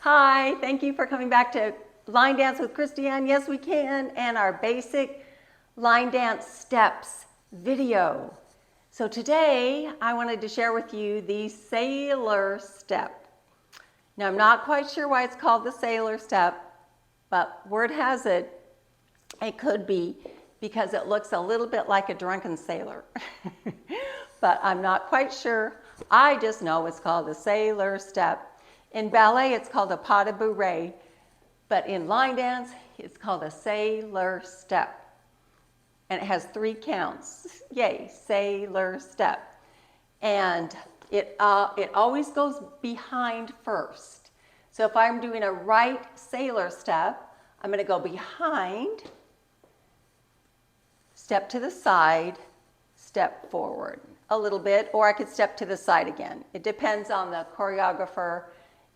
Hi, thank you for coming back to Line Dance with Christiane. Yes, we can, and our basic line dance steps video. So today I wanted to share with you the sailor step. Now I'm not quite sure why it's called the sailor step, but word has it, it could be because it looks a little bit like a drunken sailor. But I'm not quite sure. I just know it's called the sailor step. In ballet, it's called a pas de bourrée, but in line dance, it's called a sailor step. And it has 3 counts. Yay, sailor step. And it always goes behind first. So if I'm doing a right sailor step, I'm going to go behind, step to the side, step forward a little bit, or I could step to the side again. It depends on the choreographer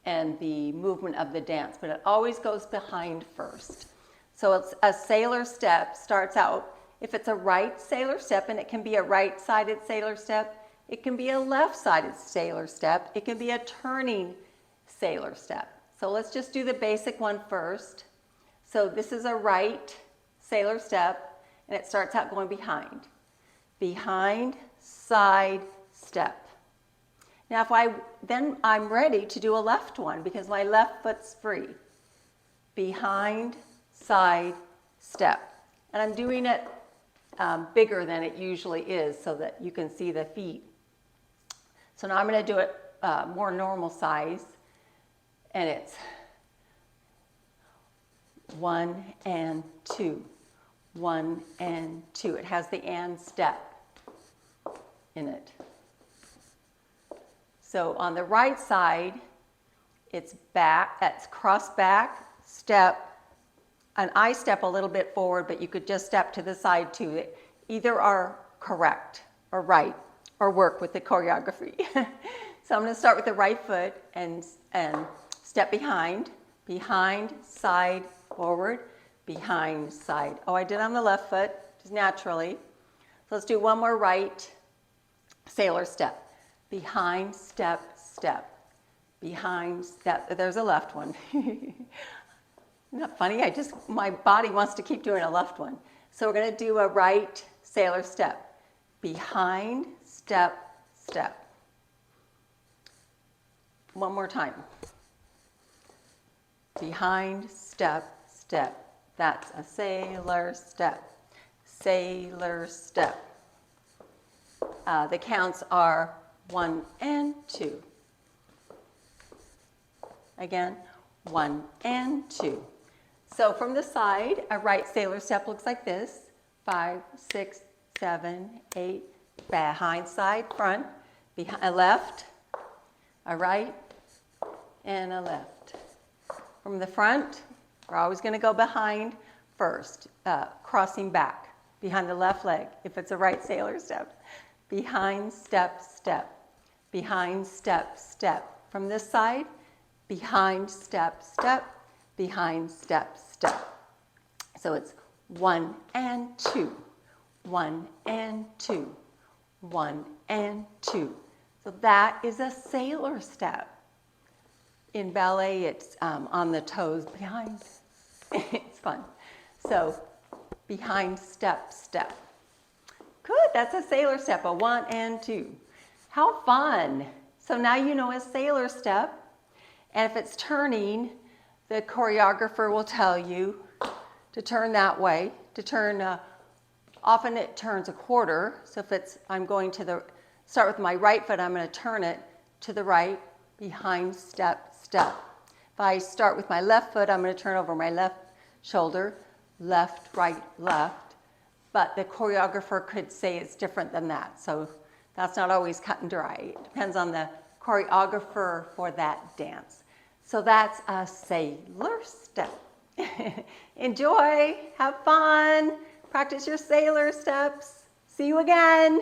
and the movement of the dance, but it always goes behind first. So it's a sailor step starts out, if it's a right sailor step, and it can be a right-sided sailor step, it can be a left-sided sailor step, it can be a turning sailor step. So let's just do the basic one first. So this is a right sailor step, and it starts out going behind. Behind, side, step. Now then I'm ready to do a left one because my left foot's free. Behind, side, step. And I'm doing it bigger than it usually is so that you can see the feet. So now I'm going to do it more normal size. And it's 1 and 2. 1 and 2. It has the and step in it. So on the right side, it's cross back, step, and I step a little bit forward, but you could just step to the side too. Either are correct or right or work with the choreography. So I'm going to start with the right foot and step behind, side, forward, behind, side. Oh, I did on the left foot, just naturally. So let's do one more right sailor step. Behind, step, step. Behind, step. There's a left one. Isn't that funny? My body wants to keep doing a left one. So we're going to do a right sailor step. Behind, step, step. One more time. Behind, step, step. That's a sailor step. Sailor step. The counts are 1 and 2. Again, 1 and 2. So from the side, a right sailor step looks like this. 5, 6, 7, 8. Behind, side, front. Behind, a left, a right, and a left. From the front, we're always going to go behind first, crossing back behind the left leg if it's a right sailor step. Behind, step, step. Behind, step, step. From this side, behind, step, step. Behind, step, step. So it's 1 and 2. 1 and 2. 1 and 2. So that is a sailor step. In ballet, it's on the toes behind. It's fun. So behind, step, step. Good, that's a sailor step, a 1 and 2. How fun. So now you know a sailor step. And if it's turning, the choreographer will tell you to turn that way, to turn, often it turns a quarter. So if I'm going to start with my right foot, I'm going to turn it to the right, behind, step, step. If I start with my left foot, I'm going to turn over my left shoulder, left, right, left. But the choreographer could say it's different than that. So that's not always cut and dry. It depends on the choreographer for that dance. So that's a sailor step. Enjoy, have fun, practice your sailor steps. See you again.